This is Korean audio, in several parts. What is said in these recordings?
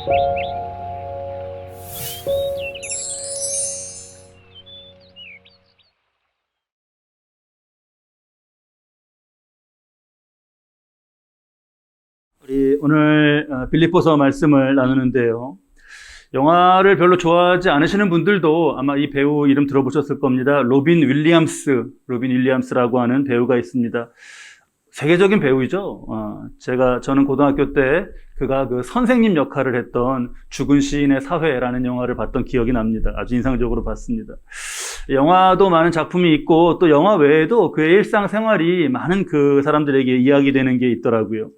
우리 오늘 빌립보서 말씀을 나누는데요. 영화를 별로 좋아하지 않으시는 분들도 아마 이 배우 이름 들어보셨을 겁니다. 로빈 윌리엄스라고 하는 배우가 있습니다. 세계적인 배우이죠. 저는 고등학교 때 그가 그 선생님 역할을 했던 죽은 시인의 사회라는 영화를 봤던 기억이 납니다. 아주 인상적으로 봤습니다. 영화도 많은 작품이 있고 또 영화 외에도 그의 일상생활이 많은 그 사람들에게 이야기되는 게 있더라고요.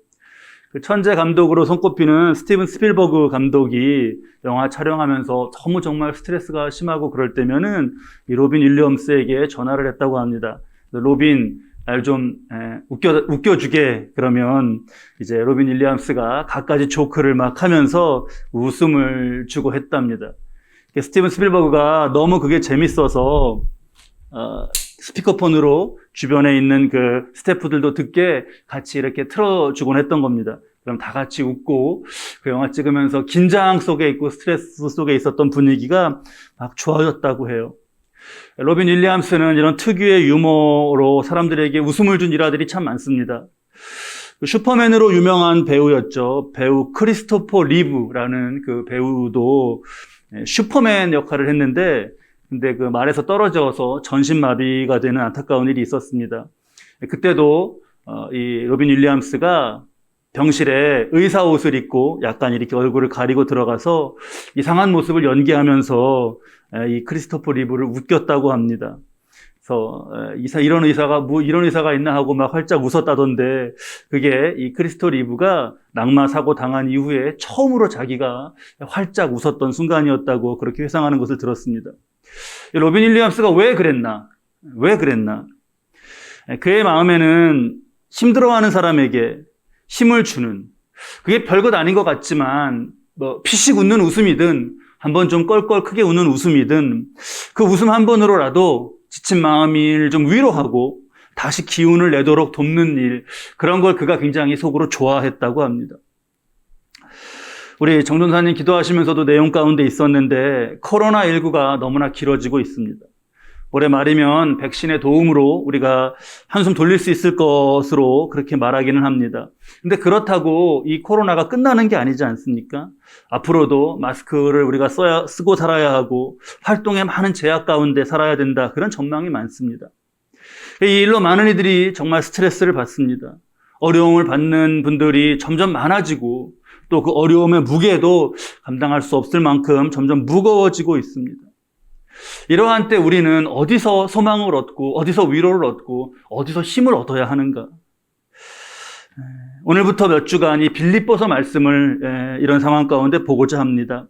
그 천재 감독으로 손꼽히는 스티븐 스필버그 감독이 영화 촬영하면서 너무 정말 스트레스가 심하고 그럴 때면은 이 로빈 윌리엄스에게 전화를 했다고 합니다. 로빈, 날 좀 웃겨주게. 그러면 이제 로빈 윌리엄스가 갖가지 조크를 막 하면서 웃음을 주고 했답니다. 스티븐 스필버그가 너무 그게 재밌어서 스피커폰으로 주변에 있는 그 스태프들도 듣게 같이 이렇게 틀어주곤 했던 겁니다. 그럼 다 같이 웃고 그 영화 찍으면서 긴장 속에 있고 스트레스 속에 있었던 분위기가 막 좋아졌다고 해요. 로빈 윌리엄스는 이런 특유의 유머로 사람들에게 웃음을 준 일화들이 참 많습니다. 슈퍼맨으로 유명한 배우였죠. 배우 크리스토퍼 리브라는 그 배우도 슈퍼맨 역할을 했는데 근데 그 말에서 떨어져서 전신마비가 되는 안타까운 일이 있었습니다. 그때도 이 로빈 윌리엄스가 병실에 의사 옷을 입고 약간 이렇게 얼굴을 가리고 들어가서 이상한 모습을 연기하면서 이 크리스토퍼 리브를 웃겼다고 합니다. 그래서 이런 의사가 있나 하고 막 활짝 웃었다던데 그게 이 크리스토퍼 리브가 낙마 사고 당한 이후에 처음으로 자기가 활짝 웃었던 순간이었다고 그렇게 회상하는 것을 들었습니다. 로빈 윌리엄스가 왜 그랬나? 그의 마음에는 힘들어하는 사람에게 힘을 주는, 그게 별것 아닌 것 같지만 피식 웃는 웃음이든 한번 좀 껄껄 크게 웃는 웃음이든 그 웃음 한 번으로라도 지친 마음을 좀 위로하고 다시 기운을 내도록 돕는 일, 그런 걸 그가 굉장히 속으로 좋아했다고 합니다. 우리 정전사님 기도하시면서도 내용 가운데 있었는데 코로나19가 너무나 길어지고 있습니다. 올해 말이면 백신의 도움으로 우리가 한숨 돌릴 수 있을 것으로 그렇게 말하기는 합니다. 근데 그렇다고 이 코로나가 끝나는 게 아니지 않습니까? 앞으로도 마스크를 우리가 쓰고 살아야 하고 활동에 많은 제약 가운데 살아야 된다. 그런 전망이 많습니다. 이 일로 많은 이들이 정말 스트레스를 받습니다. 어려움을 받는 분들이 점점 많아지고 또 그 어려움의 무게도 감당할 수 없을 만큼 점점 무거워지고 있습니다. 이러한 때 우리는 어디서 소망을 얻고 어디서 위로를 얻고 어디서 힘을 얻어야 하는가? 오늘부터 몇 주간 이 빌립보서 말씀을 이런 상황 가운데 보고자 합니다.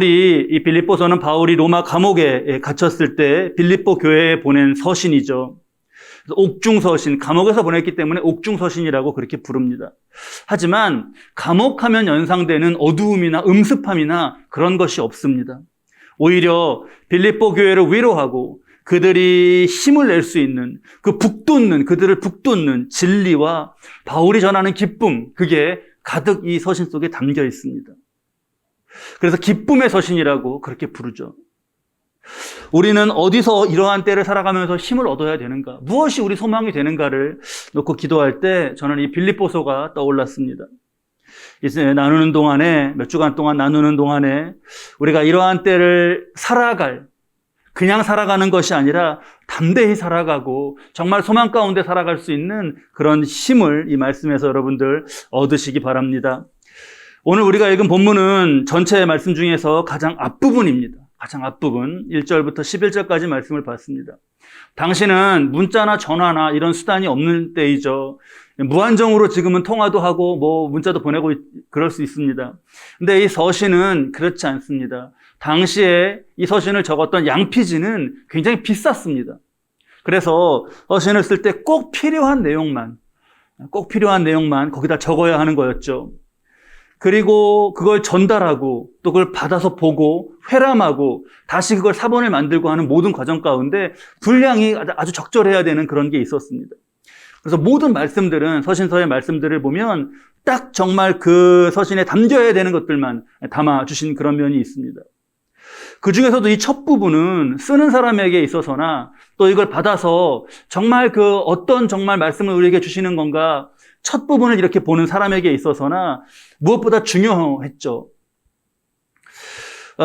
이 빌립보서는 바울이 로마 감옥에 갇혔을 때 빌립보 교회에 보낸 서신이죠. 옥중서신, 감옥에서 보냈기 때문에 옥중서신이라고 그렇게 부릅니다. 하지만 감옥하면 연상되는 어두움이나 음습함이나 그런 것이 없습니다. 오히려 빌립보 교회를 위로하고 그들이 힘을 낼 수 있는 그들을 북돋는 진리와 바울이 전하는 기쁨, 그게 가득 이 서신 속에 담겨 있습니다. 그래서 기쁨의 서신이라고 그렇게 부르죠. 우리는 어디서 이러한 때를 살아가면서 힘을 얻어야 되는가? 무엇이 우리 소망이 되는가를 놓고 기도할 때 저는 이 빌립보서가 떠올랐습니다. 이제 몇 주간 동안 나누는 동안에 우리가 이러한 때를 그냥 살아가는 것이 아니라 담대히 살아가고 정말 소망 가운데 살아갈 수 있는 그런 힘을 이 말씀에서 여러분들 얻으시기 바랍니다. 오늘 우리가 읽은 본문은 전체 말씀 중에서 가장 앞부분입니다. 가장 앞부분 1절부터 11절까지 말씀을 봤습니다. 당시는 문자나 전화나 이런 수단이 없는 때이죠. 무한정으로 지금은 통화도 하고 문자도 보내고 그럴 수 있습니다. 근데 이 서신은 그렇지 않습니다. 당시에 이 서신을 적었던 양피지는 굉장히 비쌌습니다. 그래서 서신을 쓸 때 꼭 필요한 내용만 거기다 적어야 하는 거였죠. 그리고 그걸 전달하고 또 그걸 받아서 보고 회람하고 다시 그걸 사본을 만들고 하는 모든 과정 가운데 분량이 아주 적절해야 되는 그런 게 있었습니다. 그래서 모든 말씀들은, 서신서의 말씀들을 보면 딱 정말 그 서신에 담겨야 되는 것들만 담아주신 그런 면이 있습니다. 그 중에서도 이 첫 부분은 쓰는 사람에게 있어서나 또 이걸 받아서 정말 그 어떤 정말 말씀을 우리에게 주시는 건가, 첫 부분을 이렇게 보는 사람에게 있어서나 무엇보다 중요했죠.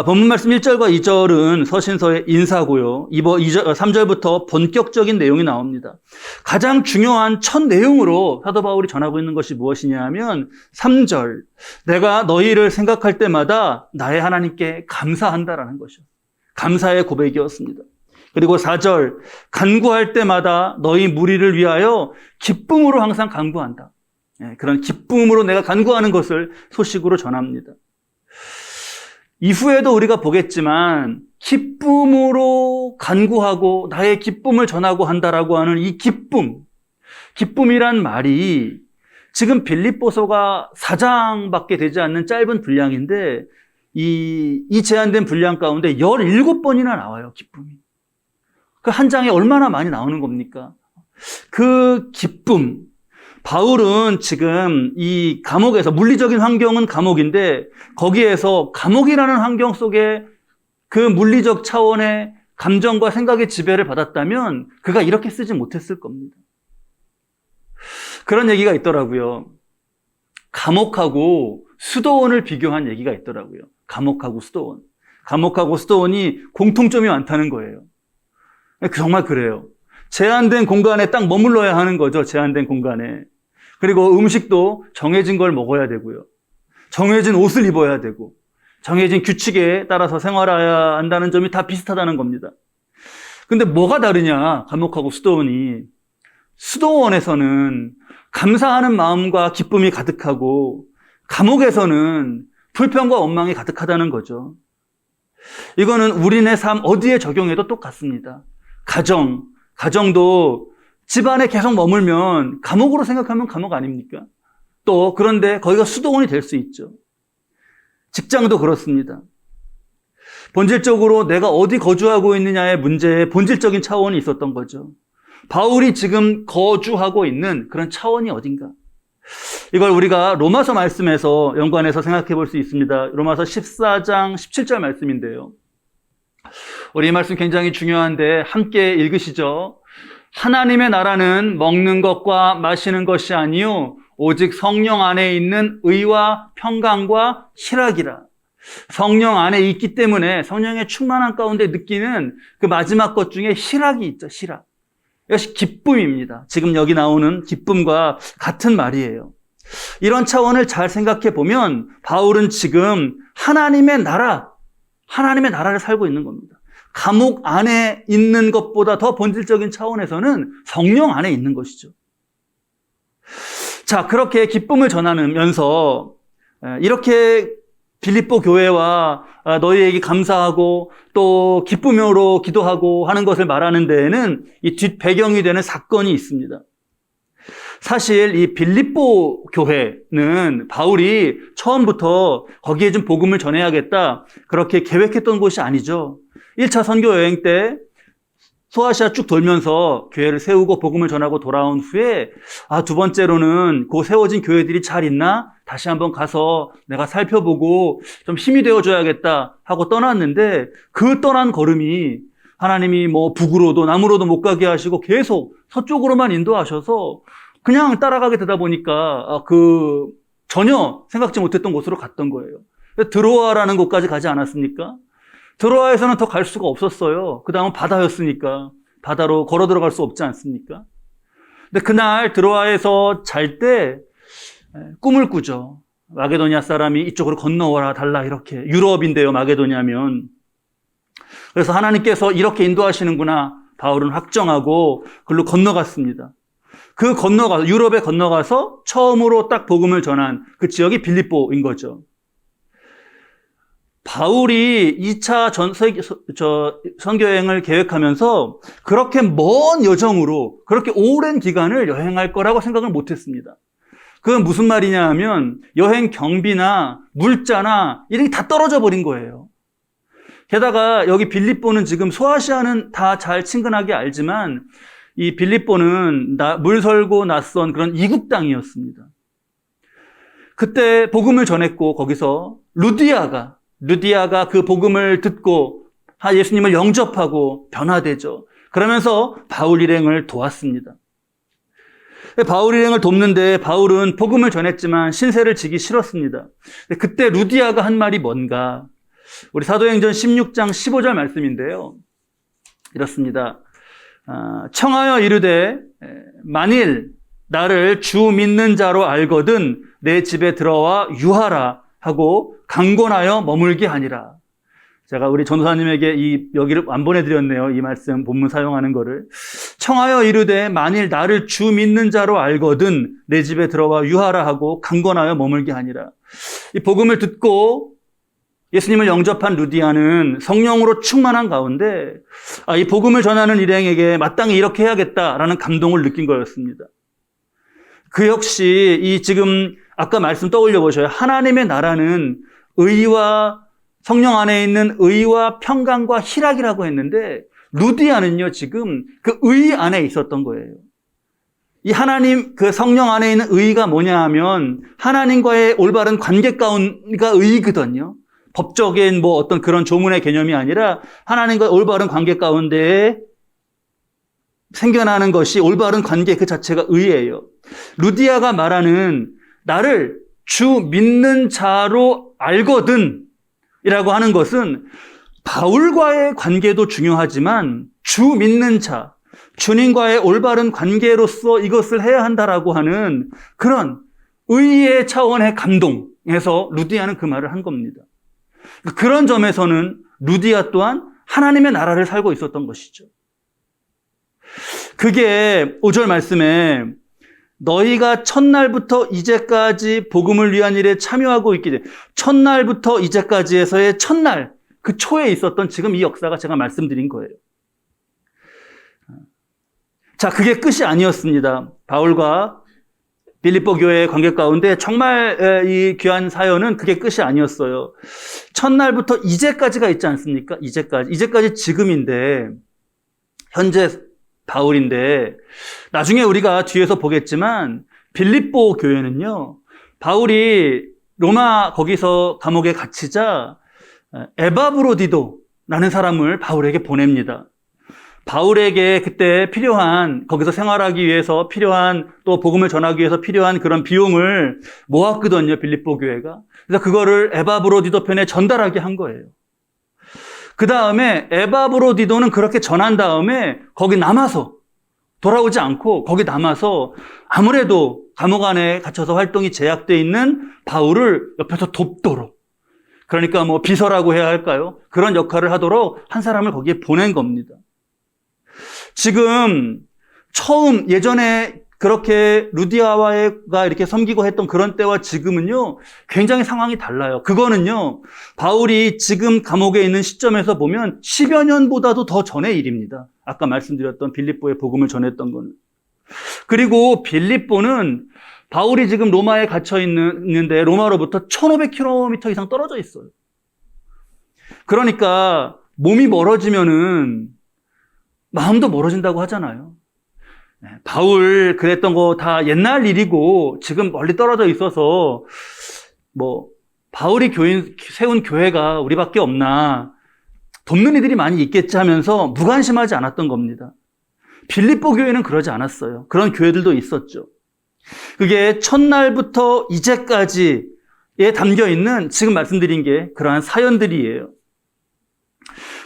본문 말씀 1절과 2절은 서신서의 인사고요. 3절부터 본격적인 내용이 나옵니다. 가장 중요한 첫 내용으로 사도 바울이 전하고 있는 것이 무엇이냐 하면 3절, 내가 너희를 생각할 때마다 나의 하나님께 감사한다라는 것이요. 감사의 고백이었습니다. 그리고 4절, 간구할 때마다 너희 무리를 위하여 기쁨으로 항상 간구한다. 그런 기쁨으로 내가 간구하는 것을 소식으로 전합니다. 이후에도 우리가 보겠지만 기쁨으로 간구하고 나의 기쁨을 전하고 한다라고 하는 이 기쁨이란 말이 지금 빌립보서가 4장밖에 되지 않는 짧은 분량인데 이 제한된 분량 가운데 17번이나 나와요, 기쁨이. 그 한 장에 얼마나 많이 나오는 겁니까? 그 기쁨, 바울은 지금 이 감옥에서, 물리적인 환경은 감옥인데 거기에서 감옥이라는 환경 속에 그 물리적 차원의 감정과 생각의 지배를 받았다면 그가 이렇게 쓰지 못했을 겁니다. 그런 얘기가 있더라고요. 감옥하고 수도원을 비교한 얘기가 있더라고요. 감옥하고 수도원. 감옥하고 수도원이 공통점이 많다는 거예요. 정말 그래요. 제한된 공간에 딱 머물러야 하는 거죠. 제한된 공간에. 그리고 음식도 정해진 걸 먹어야 되고요. 정해진 옷을 입어야 되고 정해진 규칙에 따라서 생활해야 한다는 점이 다 비슷하다는 겁니다. 근데 뭐가 다르냐, 감옥하고 수도원이. 수도원에서는 감사하는 마음과 기쁨이 가득하고 감옥에서는 불평과 원망이 가득하다는 거죠. 이거는 우리네 삶 어디에 적용해도 똑같습니다. 가정도 집안에 계속 머물면 감옥으로 생각하면 감옥 아닙니까? 또 그런데 거기가 수도원이 될 수 있죠. 직장도 그렇습니다. 본질적으로 내가 어디 거주하고 있느냐의 문제에 본질적인 차원이 있었던 거죠. 바울이 지금 거주하고 있는 그런 차원이 어딘가. 이걸 우리가 로마서 말씀에서 연관해서 생각해 볼 수 있습니다. 로마서 14장 17절 말씀인데요. 우리 이 말씀 굉장히 중요한데 함께 읽으시죠. 하나님의 나라는 먹는 것과 마시는 것이 아니요 오직 성령 안에 있는 의와 평강과 희락이라. 성령 안에 있기 때문에 성령의 충만한 가운데 느끼는 그 마지막 것 중에 희락이 있죠. 희락. 이것이 기쁨입니다. 지금 여기 나오는 기쁨과 같은 말이에요. 이런 차원을 잘 생각해 보면 바울은 지금 하나님의 나라를 살고 있는 겁니다. 감옥 안에 있는 것보다 더 본질적인 차원에서는 성령 안에 있는 것이죠. 자, 그렇게 기쁨을 전하면서 이렇게 빌립보 교회와 너희에게 감사하고 또 기쁨으로 기도하고 하는 것을 말하는 데에는 이 뒷배경이 되는 사건이 있습니다. 사실 이 빌립보 교회는 바울이 처음부터 거기에 좀 복음을 전해야겠다 그렇게 계획했던 곳이 아니죠. 1차 선교 여행 때 소아시아 쭉 돌면서 교회를 세우고 복음을 전하고 돌아온 후에 두 번째로는 그 세워진 교회들이 잘 있나? 다시 한번 가서 내가 살펴보고 좀 힘이 되어줘야겠다 하고 떠났는데 그 떠난 걸음이 하나님이 북으로도 남으로도 못 가게 하시고 계속 서쪽으로만 인도하셔서 그냥 따라가게 되다 보니까 전혀 생각지 못했던 곳으로 갔던 거예요. 드로아라는 곳까지 가지 않았습니까? 드로아에서는 더 갈 수가 없었어요. 그 다음은 바다였으니까 바다로 걸어 들어갈 수 없지 않습니까? 근데 그날 드로아에서 잘 때 꿈을 꾸죠. 마게도니아 사람이 이쪽으로 건너와라 달라 이렇게. 유럽인데요, 마게도니아면. 그래서 하나님께서 이렇게 인도하시는구나 바울은 확정하고 그걸로 건너갔습니다. 유럽에 건너가서 처음으로 딱 복음을 전한 그 지역이 빌립보인 거죠. 바울이 2차 선교여행을 계획하면서 그렇게 먼 여정으로 그렇게 오랜 기간을 여행할 거라고 생각을 못했습니다. 그건 무슨 말이냐 하면 여행 경비나 물자나 이런 게 다 떨어져 버린 거예요. 게다가 여기 빌립보는 지금 소아시아는 다 잘 친근하게 알지만 이 빌립보는 물설고 낯선 그런 이국 땅이었습니다. 그때 복음을 전했고 거기서 루디아가 그 복음을 듣고 예수님을 영접하고 변화되죠. 그러면서 바울 일행을 도왔습니다. 바울 일행을 돕는데 바울은 복음을 전했지만 신세를 지기 싫었습니다. 그때 루디아가 한 말이 뭔가? 우리 사도행전 16장 15절 말씀인데요. 이렇습니다. 청하여 이르되 만일 나를 주 믿는 자로 알거든 내 집에 들어와 유하라 하고 강권하여 머물게 하니라. 제가 우리 전도사님에게 여기를 안 보내드렸네요. 이 말씀 본문 사용하는 거를. 청하여 이르되 만일 나를 주 믿는 자로 알거든 내 집에 들어와 유하라 하고 강권하여 머물게 하니라. 이 복음을 듣고 예수님을 영접한 루디아는 성령으로 충만한 가운데 이 복음을 전하는 일행에게 마땅히 이렇게 해야겠다라는 감동을 느낀 거였습니다. 그 역시 이 지금 아까 말씀 떠올려 보셔요. 하나님의 나라는 의와 성령 안에 있는 의와 평강과 희락이라고 했는데 루디아는요 지금 그 의 안에 있었던 거예요. 이 하나님 그 성령 안에 있는 의가 뭐냐 하면 하나님과의 올바른 관계 가운데가 의거든요. 법적인 어떤 그런 조문의 개념이 아니라 하나님과 올바른 관계 가운데에 생겨나는 것이 올바른 관계 그 자체가 의예요. 루디아가 말하는 나를 주 믿는 자로 알거든 이라고 하는 것은 바울과의 관계도 중요하지만 주 믿는 자, 주님과의 올바른 관계로서 이것을 해야 한다라고 하는 그런 의의 차원의 감동에서 루디아는 그 말을 한 겁니다. 그런 점에서는 루디아 또한 하나님의 나라를 살고 있었던 것이죠. 그게 5절 말씀에 너희가 첫날부터 이제까지 복음을 위한 일에 참여하고 있기 때문에 첫날부터 이제까지에서의 첫날, 그 초에 있었던 지금 이 역사가 제가 말씀드린 거예요. 자, 그게 끝이 아니었습니다. 바울과 빌립보 교회의 관계 가운데 정말 이 귀한 사연은 그게 끝이 아니었어요. 첫날부터 이제까지가 있지 않습니까? 이제까지 지금인데 현재 바울인데 나중에 우리가 뒤에서 보겠지만 빌립보 교회는요 바울이 로마 거기서 감옥에 갇히자 에바브로디도라는 사람을 바울에게 보냅니다. 바울에게 그때 필요한 거기서 생활하기 위해서 필요한 또 복음을 전하기 위해서 필요한 그런 비용을 모았거든요 빌립보 교회가. 그래서 그거를 에바브로디도 편에 전달하게 한 거예요. 그 다음에 에바브로디도는 그렇게 전한 다음에 거기 남아서 돌아오지 않고 거기 남아서 아무래도 감옥 안에 갇혀서 활동이 제약되어 있는 바울을 옆에서 돕도록, 그러니까 비서라고 해야 할까요? 그런 역할을 하도록 한 사람을 거기에 보낸 겁니다. 지금 처음 예전에 그렇게 루디아가 이렇게 섬기고 했던 그런 때와 지금은요 굉장히 상황이 달라요. 그거는요 바울이 지금 감옥에 있는 시점에서 보면 10여 년보다도 더 전의 일입니다. 아까 말씀드렸던 빌립보의 복음을 전했던 거는. 그리고 빌립보는 바울이 지금 로마에 갇혀 있는데 로마로부터 1500km 이상 떨어져 있어요. 그러니까 몸이 멀어지면은 마음도 멀어진다고 하잖아요. 바울 그랬던 거 다 옛날 일이고 지금 멀리 떨어져 있어서 바울이 세운 교회가 우리밖에 없나, 돕는 이들이 많이 있겠지 하면서 무관심하지 않았던 겁니다. 빌립보 교회는 그러지 않았어요. 그런 교회들도 있었죠. 그게 첫날부터 이제까지에 담겨 있는 지금 말씀드린 게 그러한 사연들이에요.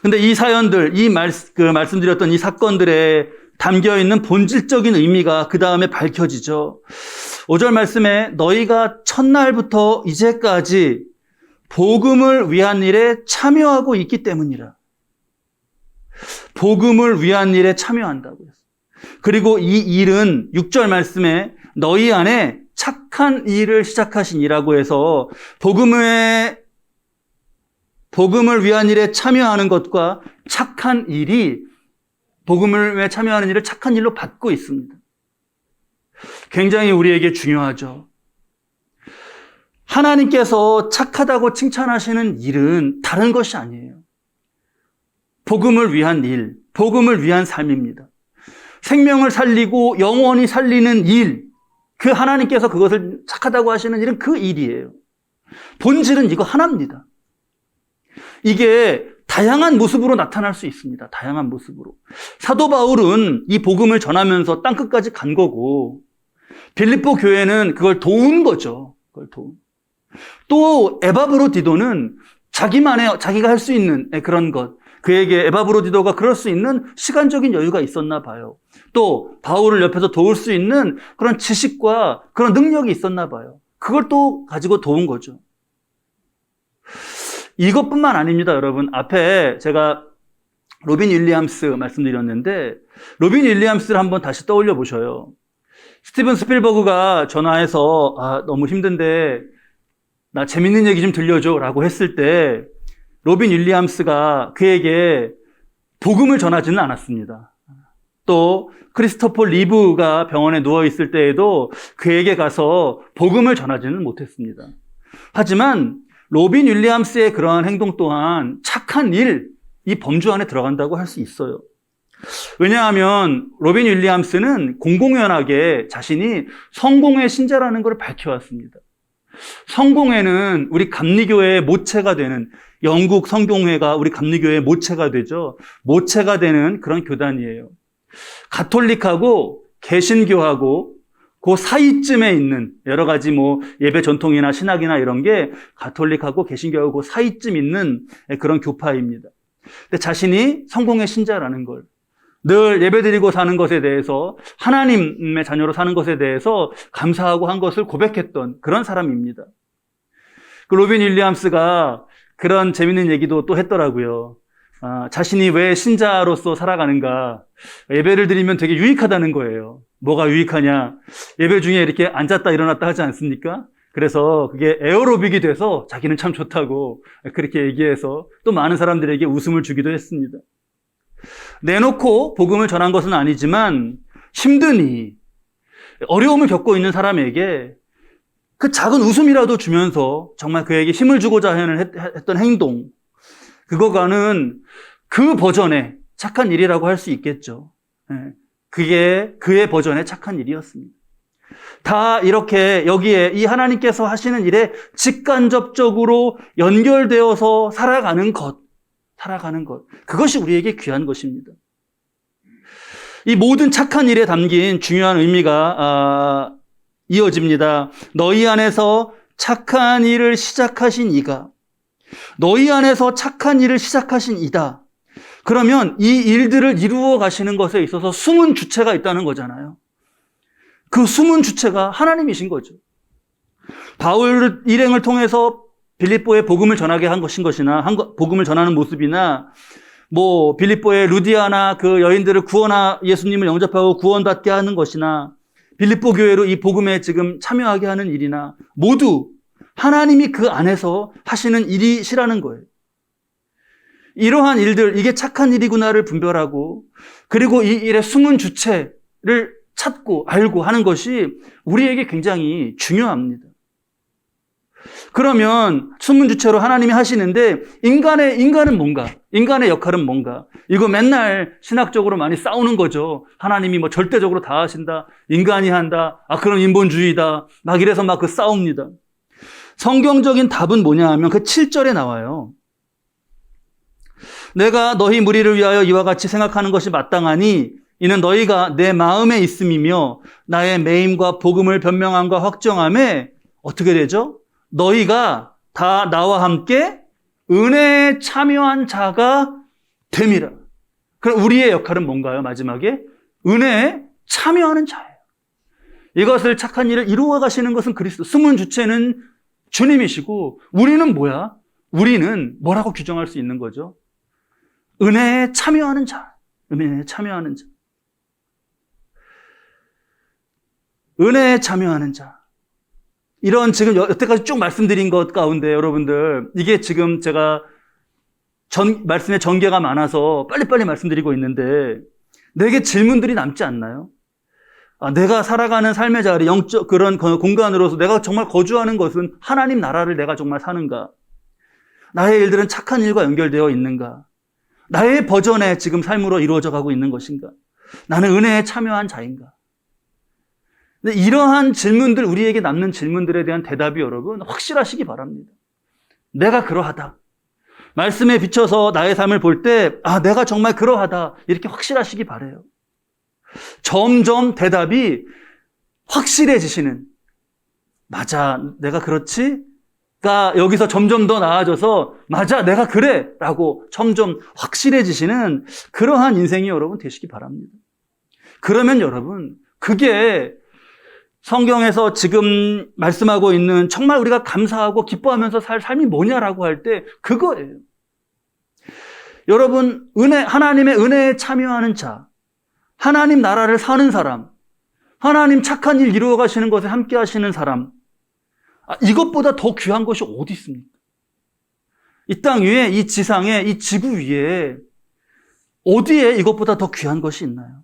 근데 이 사연들, 말씀드렸던 이 사건들에 담겨있는 본질적인 의미가 그 다음에 밝혀지죠. 5절 말씀에 너희가 첫날부터 이제까지 복음을 위한 일에 참여하고 있기 때문이라. 복음을 위한 일에 참여한다고 했어요. 그리고 이 일은 6절 말씀에 너희 안에 착한 일을 시작하신 이라고 해서 복음을 위한 일에 참여하는 것과 착한 일이 복음을 위해 참여하는 일을 착한 일로 받고 있습니다. 굉장히 우리에게 중요하죠. 하나님께서 착하다고 칭찬하시는 일은 다른 것이 아니에요. 복음을 위한 일, 복음을 위한 삶입니다. 생명을 살리고 영원히 살리는 일, 그 하나님께서 그것을 착하다고 하시는 일은 그 일이에요. 본질은 이거 하나입니다. 이게 다양한 모습으로 나타날 수 있습니다. 다양한 모습으로. 사도 바울은 이 복음을 전하면서 땅끝까지 간 거고, 빌립보 교회는 그걸 도운 거죠. 그걸 도운. 또 에바브로디도는 자기가 할 수 있는 그런 것, 그에게 에바브로디도가 그럴 수 있는 시간적인 여유가 있었나 봐요. 또 바울을 옆에서 도울 수 있는 그런 지식과 그런 능력이 있었나 봐요. 그걸 또 가지고 도운 거죠. 이것뿐만 아닙니다, 여러분. 앞에 제가 로빈 윌리엄스 말씀드렸는데, 로빈 윌리엄스를 한번 다시 떠올려 보셔요. 스티븐 스필버그가 전화해서 너무 힘든데 나 재밌는 얘기 좀 들려줘 라고 했을 때 로빈 윌리엄스가 그에게 복음을 전하지는 않았습니다. 또 크리스토퍼 리브가 병원에 누워있을 때에도 그에게 가서 복음을 전하지는 못했습니다. 하지만 로빈 윌리엄스의 그러한 행동 또한 착한 일, 이 범주 안에 들어간다고 할 수 있어요. 왜냐하면 로빈 윌리엄스는 공공연하게 자신이 성공회 신자라는 것을 밝혀왔습니다. 성공회는 우리 감리교회의 모체가 되는, 영국 성공회가 우리 감리교회의 모체가 되죠. 모체가 되는 그런 교단이에요. 가톨릭하고 개신교하고 그 사이쯤에 있는 여러 가지 예배 전통이나 신학이나 이런 게 가톨릭하고 개신교하고 그 사이쯤 있는 그런 교파입니다. 근데 자신이 성공의 신자라는 걸, 늘 예배드리고 사는 것에 대해서, 하나님의 자녀로 사는 것에 대해서 감사하고 한 것을 고백했던 그런 사람입니다. 그 로빈 윌리엄스가 그런 재밌는 얘기도 또 했더라고요. 자신이 왜 신자로서 살아가는가, 예배를 드리면 되게 유익하다는 거예요. 뭐가 유익하냐, 예배 중에 이렇게 앉았다 일어났다 하지 않습니까? 그래서 그게 에어로빅이 돼서 자기는 참 좋다고 그렇게 얘기해서 또 많은 사람들에게 웃음을 주기도 했습니다. 내놓고 복음을 전한 것은 아니지만 힘드니 어려움을 겪고 있는 사람에게 그 작은 웃음이라도 주면서 정말 그에게 힘을 주고자 했던 행동, 그거가는 그 버전의 착한 일이라고 할 수 있겠죠. 그게 그의 버전의 착한 일이었습니다. 다 이렇게 여기에 이 하나님께서 하시는 일에 직간접적으로 연결되어서 살아가는 것, 그것이 우리에게 귀한 것입니다. 이 모든 착한 일에 담긴 중요한 의미가 이어집니다. 너희 안에서 착한 일을 시작하신 이가, 너희 안에서 착한 일을 시작하신 이다. 그러면 이 일들을 이루어 가시는 것에 있어서 숨은 주체가 있다는 거잖아요. 그 숨은 주체가 하나님이신 거죠. 바울 일행을 통해서 빌립보에 복음을 전하게 한 것이나 복음을 전하는 모습이나 빌립보의 루디아나 그 여인들을 예수님을 영접하고 구원받게 하는 것이나 빌립보 교회로 이 복음에 지금 참여하게 하는 일이나 모두 하나님이 그 안에서 하시는 일이시라는 거예요. 이러한 일들, 이게 착한 일이구나를 분별하고, 그리고 이 일의 숨은 주체를 찾고 알고 하는 것이 우리에게 굉장히 중요합니다. 그러면 숨은 주체로 하나님이 하시는데 인간은 뭔가? 인간의 역할은 뭔가? 이거 맨날 신학적으로 많이 싸우는 거죠. 하나님이 절대적으로 다 하신다. 인간이 한다. 그런 인본주의다. 이래서 그 싸웁니다. 성경적인 답은 뭐냐 하면 그 7절에 나와요. 내가 너희 무리를 위하여 이와 같이 생각하는 것이 마땅하니 이는 너희가 내 마음에 있음이며 나의 매임과 복음을 변명함과 확정함에 어떻게 되죠? 너희가 다 나와 함께 은혜에 참여한 자가 됨이라. 그럼 우리의 역할은 뭔가요? 마지막에 은혜에 참여하는 자예요. 이것을 착한 일을 이루어 가시는 것은 그리스도, 숨은 주체는 주님이시고, 우리는 뭐야? 우리는 뭐라고 규정할 수 있는 거죠? 은혜에 참여하는 자. 은혜에 참여하는 자. 은혜에 참여하는 자. 이런 지금 여태까지 쭉 말씀드린 것 가운데 여러분들, 이게 지금 제가 말씀의 전개가 많아서 빨리빨리 말씀드리고 있는데 내게 질문들이 남지 않나요? 내가 살아가는 삶의 자리, 영적 그런 공간으로서 내가 정말 거주하는 것은 하나님 나라를 내가 정말 사는가? 나의 일들은 착한 일과 연결되어 있는가? 나의 버전의 지금 삶으로 이루어져 가고 있는 것인가? 나는 은혜에 참여한 자인가? 근데 이러한 질문들, 우리에게 남는 질문들에 대한 대답이 여러분 확실하시기 바랍니다. 내가 그러하다. 말씀에 비춰서 나의 삶을 볼 때, 내가 정말 그러하다. 이렇게 확실하시기 바라요. 점점 대답이 확실해지시는, 맞아, 내가 그렇지? 가 여기서 점점 더 나아져서, 맞아, 내가 그래! 라고 점점 확실해지시는 그러한 인생이 여러분 되시기 바랍니다. 그러면 여러분, 그게 성경에서 지금 말씀하고 있는 정말 우리가 감사하고 기뻐하면서 살 삶이 뭐냐라고 할 때 그거예요. 여러분, 하나님의 은혜에 참여하는 자, 하나님 나라를 사는 사람, 하나님 착한 일 이루어 가시는 것에 함께 하시는 사람, 이것보다 더 귀한 것이 어디 있습니까? 이 땅 위에, 이 지상에, 이 지구 위에 어디에 이것보다 더 귀한 것이 있나요?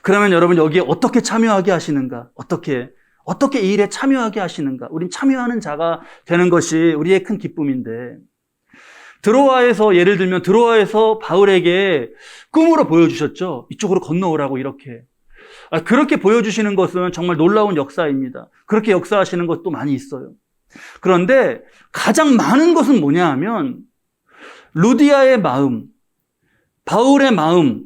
그러면 여러분 여기에 어떻게 참여하게 하시는가? 어떻게 이 일에 참여하게 하시는가? 우린 참여하는 자가 되는 것이 우리의 큰 기쁨인데, 드로아에서 예를 들면 드로아에서 바울에게 꿈으로 보여주셨죠. 이쪽으로 건너오라고 이렇게. 그렇게 보여주시는 것은 정말 놀라운 역사입니다. 그렇게 역사하시는 것도 많이 있어요. 그런데 가장 많은 것은 뭐냐 하면 루디아의 마음, 바울의 마음,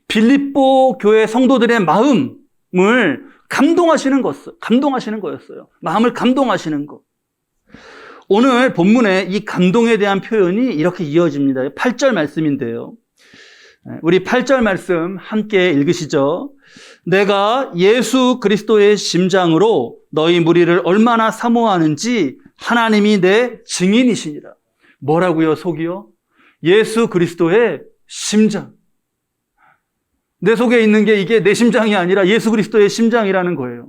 빌립보 교회 성도들의 마음을 감동하시는 거였어요. 마음을 감동하시는 것. 오늘 본문에 이 감동에 대한 표현이 이렇게 이어집니다. 8절 말씀인데요. 우리 8절 말씀 함께 읽으시죠. 내가 예수 그리스도의 심장으로 너희 무리를 얼마나 사모하는지 하나님이 내 증인이시니라. 뭐라고요, 속이요? 예수 그리스도의 심장. 내 속에 있는 게 이게 내 심장이 아니라 예수 그리스도의 심장이라는 거예요.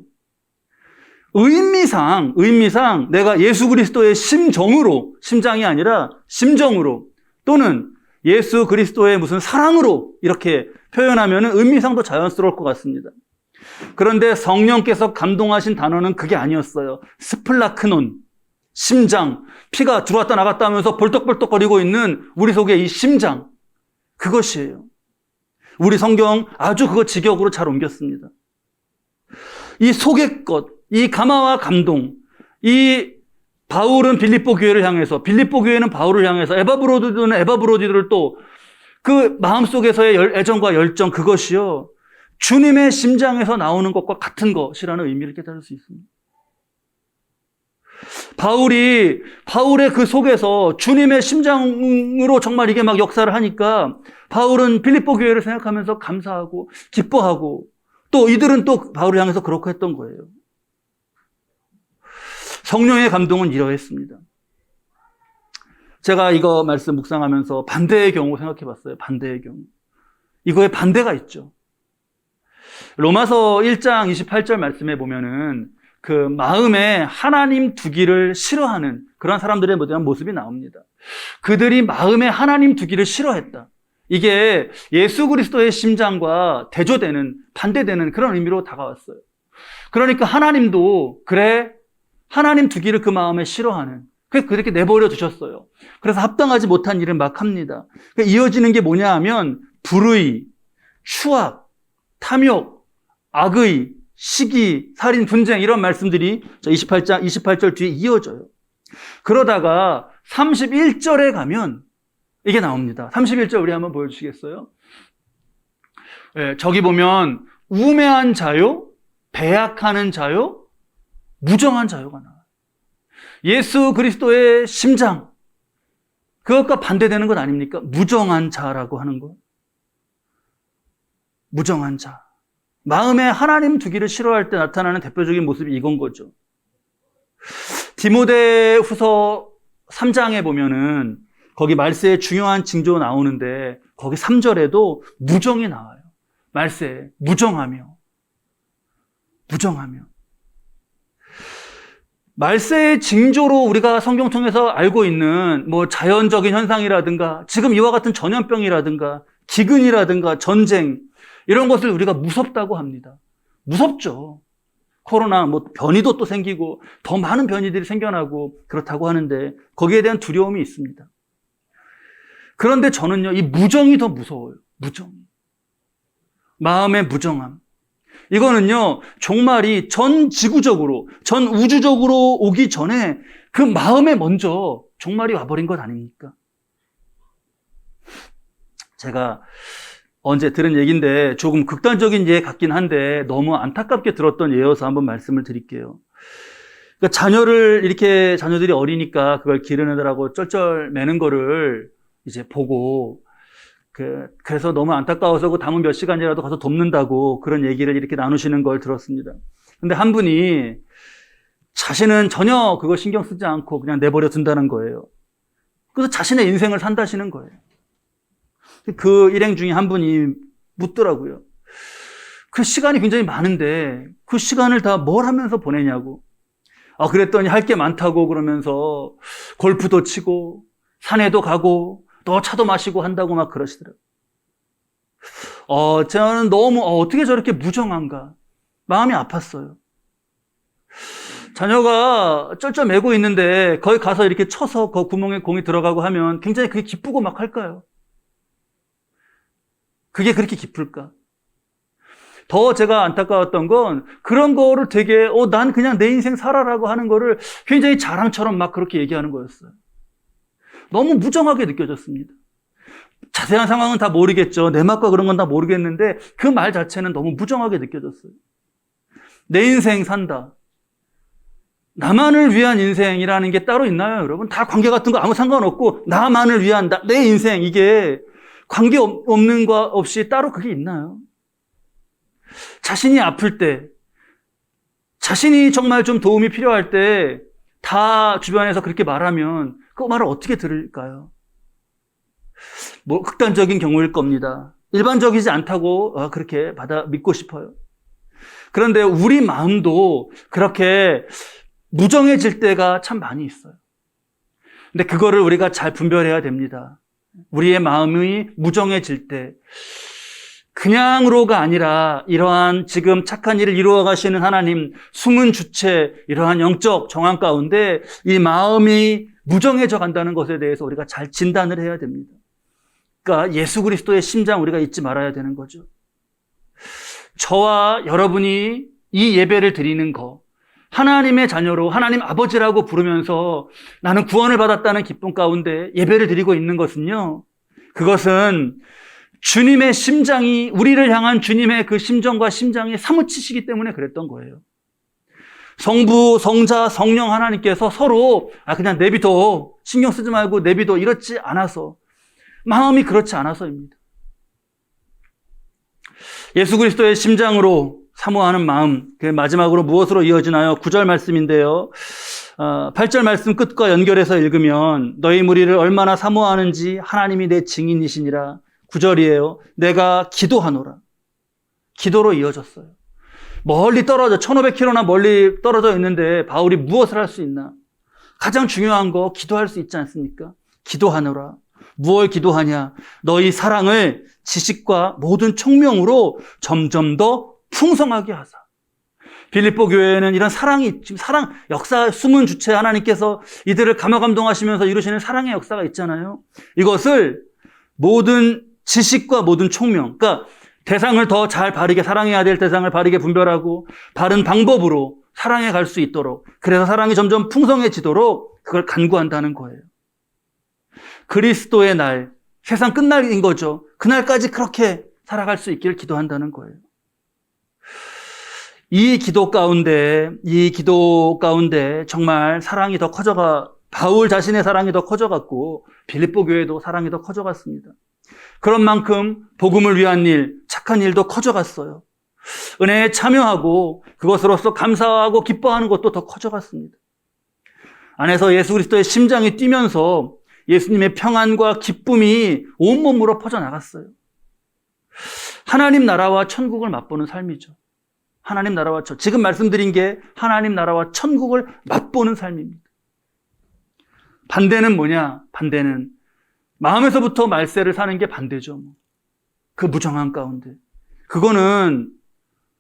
의미상 내가 예수 그리스도의 심장이 아니라 심정으로, 또는 예수 그리스도의 무슨 사랑으로 이렇게 표현하면 의미상도 자연스러울 것 같습니다. 그런데 성령께서 감동하신 단어는 그게 아니었어요. 스플라크논, 심장, 피가 들어왔다 나갔다 하면서 벌떡벌떡거리고 있는 우리 속의 이 심장, 그것이에요. 우리 성경 아주 그거 직역으로 잘 옮겼습니다. 이 속의 것, 이 감화와 감동, 이 바울은 빌립보 교회를 향해서, 빌립보 교회는 바울을 향해서, 에바브로디도는 에바브로디도를 또 그 마음속에서의 애정과 열정, 그것이요, 주님의 심장에서 나오는 것과 같은 것이라는 의미를 깨달을 수 있습니다. 바울의 그 속에서 주님의 심장으로 정말 이게 막 역사를 하니까 바울은 빌립보 교회를 생각하면서 감사하고 기뻐하고, 또 이들은 또 바울을 향해서 그렇게 했던 거예요. 성령의 감동은 이러했습니다. 제가 이거 말씀 묵상하면서 반대의 경우 생각해 봤어요. 반대의 경우. 이거에 반대가 있죠. 로마서 1장 28절 말씀에 보면은 그 마음에 하나님 두기를 싫어하는 그런 사람들의 모습이 나옵니다. 그들이 마음에 하나님 두기를 싫어했다. 이게 예수 그리스도의 심장과 대조되는, 반대되는 그런 의미로 다가왔어요. 그러니까 하나님도 그래, 하나님 두기를 그 마음에 싫어하는, 그렇게 내버려 두셨어요. 그래서 합당하지 못한 일을 막 합니다. 이어지는 게 뭐냐 하면 불의, 추악, 탐욕, 악의, 시기, 살인, 분쟁, 이런 말씀들이 28절 뒤에 이어져요. 그러다가 31절에 가면 이게 나옵니다. 31절 우리 한번 보여주시겠어요? 네, 저기 보면 우매한 자요, 배약하는 자요, 무정한 자요가 나와요. 예수 그리스도의 심장, 그것과 반대되는 것 아닙니까? 무정한 자라고 하는 거. 무정한 자. 마음에 하나님 두기를 싫어할 때 나타나는 대표적인 모습이 이건 거죠. 디모데후서 3장에 보면은 거기 말세의 중요한 징조 나오는데 거기 3절에도 무정이 나와요. 말세에 무정하며. 말세의 징조로 우리가 성경 통해서 알고 있는 뭐 자연적인 현상이라든가 지금 이와 같은 전염병이라든가 기근이라든가 전쟁, 이런 것을 우리가 무섭다고 합니다. 무섭죠. 코로나 뭐 변이도 또 생기고 더 많은 변이들이 생겨나고 그렇다고 하는데 거기에 대한 두려움이 있습니다. 그런데 저는요, 이 무정이 더 무서워요. 무정. 마음의 무정함. 이거는요, 종말이 전 지구적으로, 전 우주적으로 오기 전에 그 마음에 먼저 종말이 와버린 것 아닙니까? 제가 언제 들은 얘기인데 조금 극단적인 예 같긴 한데 너무 안타깝게 들었던 예여서 한번 말씀을 드릴게요. 그러니까 자녀들이 어리니까 그걸 기르느라고 쩔쩔 매는 거를 이제 보고 그래서 너무 안타까워서 그 남은 몇 시간이라도 가서 돕는다고 그런 얘기를 이렇게 나누시는 걸 들었습니다. 근데 한 분이 자신은 전혀 그거 신경 쓰지 않고 그냥 내버려 둔다는 거예요. 그래서 자신의 인생을 산다시는 거예요. 그 일행 중에 한 분이 묻더라고요. 그 시간이 굉장히 많은데 그 시간을 다 뭘 하면서 보내냐고. 그랬더니 할 게 많다고 그러면서 골프도 치고 산에도 가고 또 차도 마시고 한다고 막 그러시더라고요. 저는 너무 어떻게 저렇게 무정한가. 마음이 아팠어요. 자녀가 쩔쩔매고 있는데 거기 가서 이렇게 쳐서 그 구멍에 공이 들어가고 하면 굉장히 그게 기쁘고 막 할까요? 그게 그렇게 기쁠까? 더 제가 안타까웠던 건 그런 거를 되게 난 그냥 내 인생 살아라고 하는 거를 굉장히 자랑처럼 막 그렇게 얘기하는 거였어요. 너무 무정하게 느껴졌습니다. 자세한 상황은 다 모르겠죠. 내막과 그런 건 다 모르겠는데 그 말 자체는 너무 무정하게 느껴졌어요. 내 인생 산다. 나만을 위한 인생이라는 게 따로 있나요, 여러분? 다 관계 같은 거 아무 상관없고 나만을 위한 내 인생, 이게 관계 없는 거 없이 따로 그게 있나요? 자신이 아플 때, 자신이 정말 좀 도움이 필요할 때 다 주변에서 그렇게 말하면 그 말을 어떻게 들을까요? 극단적인 경우일 겁니다. 일반적이지 않다고 그렇게 믿고 싶어요. 그런데 우리 마음도 그렇게 무정해질 때가 참 많이 있어요. 근데 그거를 우리가 잘 분별해야 됩니다. 우리의 마음이 무정해질 때 그냥으로가 아니라 이러한 지금 착한 일을 이루어 가시는 하나님, 숨은 주체, 이러한 영적 정황 가운데 이 마음이 무정해져 간다는 것에 대해서 우리가 잘 진단을 해야 됩니다. 그러니까 예수 그리스도의 심장 우리가 잊지 말아야 되는 거죠. 저와 여러분이 이 예배를 드리는 거, 하나님의 자녀로 하나님 아버지라고 부르면서 나는 구원을 받았다는 기쁨 가운데 예배를 드리고 있는 것은요, 그것은 주님의 심장이, 우리를 향한 주님의 그 심정과 심장이 사무치시기 때문에 그랬던 거예요. 성부, 성자, 성령 하나님께서 서로 그냥 내비둬, 신경 쓰지 말고 내비둬, 이렇지 않아서, 마음이 그렇지 않아서입니다. 예수 그리스도의 심장으로 사모하는 마음, 그 마지막으로 무엇으로 이어지나요? 9절 말씀인데요. 8절 말씀 끝과 연결해서 읽으면 너희 무리를 얼마나 사모하는지 하나님이 내 증인이시니라. 9절이에요. 내가 기도하노라. 기도로 이어졌어요. 멀리 떨어져 1500km나 멀리 떨어져 있는데 바울이 무엇을 할 수 있나? 가장 중요한 거 기도할 수 있지 않습니까? 기도하노라. 무엇을 기도하냐? 너희 사랑을 지식과 모든 총명으로 점점 더 풍성하게 하사. 빌립보 교회에는 이런 사랑이, 지금 사랑 역사 숨은 주체 하나님께서 이들을 감화감동하시면서 이루시는 사랑의 역사가 있잖아요. 이것을 모든 지식과 모든 총명, 그러니까 대상을 더 잘 바르게, 사랑해야 될 대상을 바르게 분별하고 바른 방법으로 사랑해 갈 수 있도록, 그래서 사랑이 점점 풍성해지도록 그걸 간구한다는 거예요. 그리스도의 날, 세상 끝날인 거죠. 그날까지 그렇게 살아갈 수 있기를 기도한다는 거예요. 이 기도 가운데 정말 사랑이 더 바울 자신의 사랑이 더 커져갔고 빌립보 교회도 사랑이 더 커져갔습니다. 그런 만큼 복음을 위한 일, 착한 일도 커져갔어요. 은혜에 참여하고 그것으로서 감사하고 기뻐하는 것도 더 커져갔습니다. 안에서 예수 그리스도의 심장이 뛰면서 예수님의 평안과 기쁨이 온몸으로 퍼져나갔어요. 하나님 나라와 천국을 맛보는 삶이죠. 하나님 나라와 지금 말씀드린 게 하나님 나라와 천국을 맛보는 삶입니다. 반대는 뭐냐? 반대는 마음에서부터 말세를 사는 게 반대죠. 그 무정한 가운데. 그거는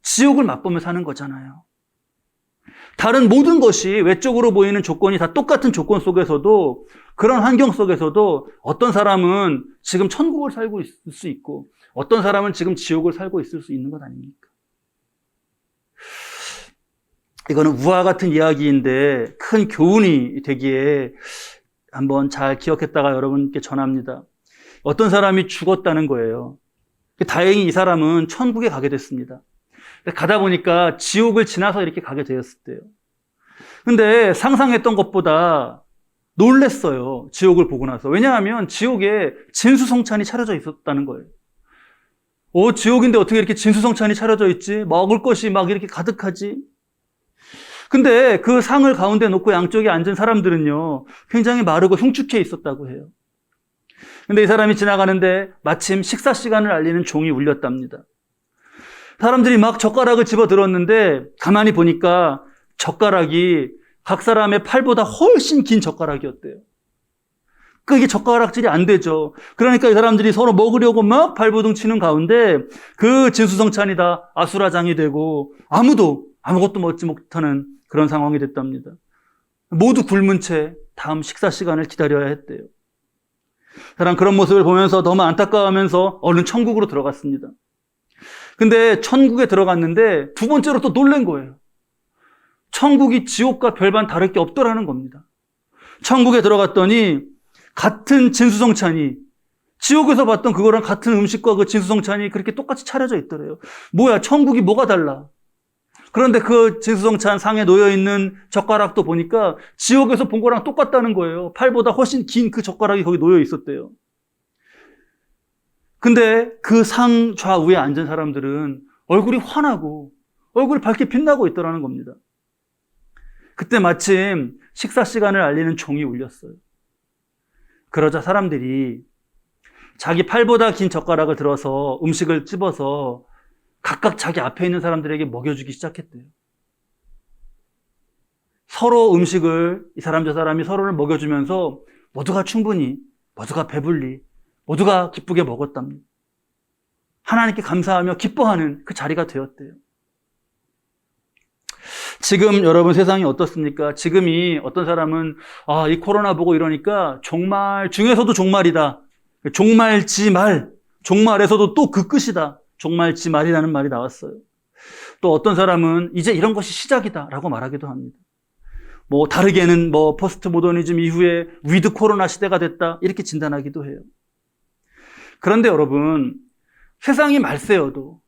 지옥을 맛보며 사는 거잖아요. 다른 모든 것이 외적으로 보이는 조건이 다 똑같은 조건 속에서도, 그런 환경 속에서도 어떤 사람은 지금 천국을 살고 있을 수 있고 어떤 사람은 지금 지옥을 살고 있을 수 있는 것 아닙니까? 이거는 우화 같은 이야기인데 큰 교훈이 되기에 한번 잘 기억했다가 여러분께 전합니다. 어떤 사람이 죽었다는 거예요. 다행히 이 사람은 천국에 가게 됐습니다. 가다 보니까 지옥을 지나서 이렇게 가게 되었을 때요. 근데 상상했던 것보다 놀랬어요. 지옥을 보고 나서. 왜냐하면 지옥에 진수성찬이 차려져 있었다는 거예요. 지옥인데 어떻게 이렇게 진수성찬이 차려져 있지? 먹을 것이 막 이렇게 가득하지? 근데 그 상을 가운데 놓고 양쪽에 앉은 사람들은요, 굉장히 마르고 흉측해 있었다고 해요. 근데 이 사람이 지나가는데 마침 식사 시간을 알리는 종이 울렸답니다. 사람들이 막 젓가락을 집어 들었는데 가만히 보니까 젓가락이 각 사람의 팔보다 훨씬 긴 젓가락이었대요. 그게 젓가락질이 안 되죠. 그러니까 이 사람들이 서로 먹으려고 막 발버둥 치는 가운데 그 진수성찬이 다 아수라장이 되고 아무것도 먹지 못하는 그런 상황이 됐답니다. 모두 굶은 채 다음 식사 시간을 기다려야 했대요. 사람 그런 모습을 보면서 너무 안타까워하면서 얼른 천국으로 들어갔습니다. 근데 천국에 들어갔는데 두 번째로 또 놀란 거예요. 천국이 지옥과 별반 다를 게 없더라는 겁니다. 천국에 들어갔더니 같은 진수성찬이 지옥에서 봤던 그거랑 같은 음식과 그 진수성찬이 그렇게 똑같이 차려져 있더래요. 뭐야, 천국이 뭐가 달라? 그런데 그 진수성찬 상에 놓여있는 젓가락도 보니까 지옥에서 본 거랑 똑같다는 거예요. 팔보다 훨씬 긴 그 젓가락이 거기 놓여 있었대요. 근데 그 상 좌우에 앉은 사람들은 얼굴이 환하고 얼굴이 밝게 빛나고 있더라는 겁니다. 그때 마침 식사 시간을 알리는 종이 울렸어요. 그러자 사람들이 자기 팔보다 긴 젓가락을 들어서 음식을 찝어서 각각 자기 앞에 있는 사람들에게 먹여주기 시작했대요. 서로 음식을 이 사람 저 사람이 서로를 먹여주면서 모두가 충분히, 모두가 배불리, 모두가 기쁘게 먹었답니다. 하나님께 감사하며 기뻐하는 그 자리가 되었대요. 지금 여러분 세상이 어떻습니까? 지금이 어떤 사람은 이 코로나 보고 이러니까 종말 중에서도 종말이다. 종말지말, 종말에서도 또 그 끝이다. 종말지말이라는 말이 나왔어요. 또 어떤 사람은 이제 이런 것이 시작이다라고 말하기도 합니다. 다르게는 포스트 모더니즘 이후에 위드 코로나 시대가 됐다 이렇게 진단하기도 해요. 그런데 여러분, 세상이 말세여도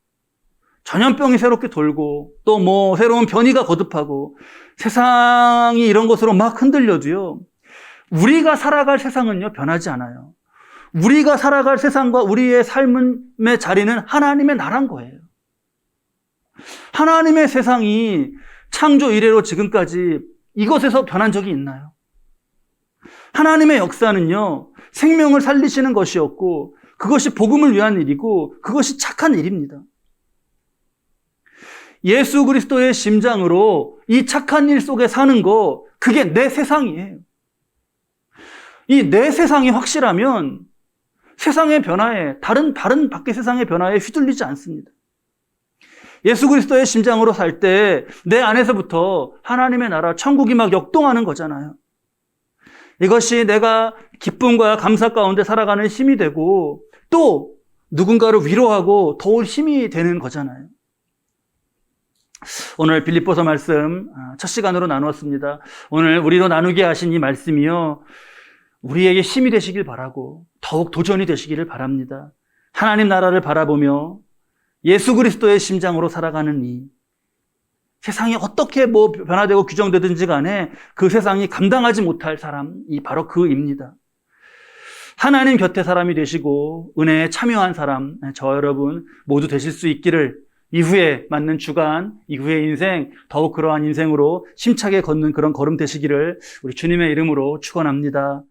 전염병이 새롭게 돌고 또 새로운 변이가 거듭하고 세상이 이런 것으로 막 흔들려도요, 우리가 살아갈 세상은요 변하지 않아요. 우리가 살아갈 세상과 우리의 삶의 자리는 하나님의 나라인 거예요. 하나님의 세상이 창조 이래로 지금까지 이것에서 변한 적이 있나요? 하나님의 역사는요, 생명을 살리시는 것이었고 그것이 복음을 위한 일이고 그것이 착한 일입니다. 예수 그리스도의 심장으로 이 착한 일 속에 사는 거, 그게 내 세상이에요. 이 내 세상이 확실하면 세상의 변화에, 다른 밖의 세상의 변화에 휘둘리지 않습니다. 예수 그리스도의 심장으로 살 때 내 안에서부터 하나님의 나라, 천국이 막 역동하는 거잖아요. 이것이 내가 기쁨과 감사 가운데 살아가는 힘이 되고 또 누군가를 위로하고 도울 힘이 되는 거잖아요. 오늘 빌립보서 말씀 첫 시간으로 나누었습니다. 오늘 우리로 나누게 하신 이 말씀이요, 우리에게 힘이 되시길 바라고 더욱 도전이 되시기를 바랍니다. 하나님 나라를 바라보며 예수 그리스도의 심장으로 살아가는 이 세상이 어떻게 변화되고 규정되든지 간에 그 세상이 감당하지 못할 사람이 바로 그입니다. 하나님 곁에 사람이 되시고 은혜에 참여한 사람, 저 여러분 모두 되실 수 있기를, 이후에 맞는 주간, 이후의 인생, 더욱 그러한 인생으로 힘차게 걷는 그런 걸음 되시기를 우리 주님의 이름으로 축원합니다.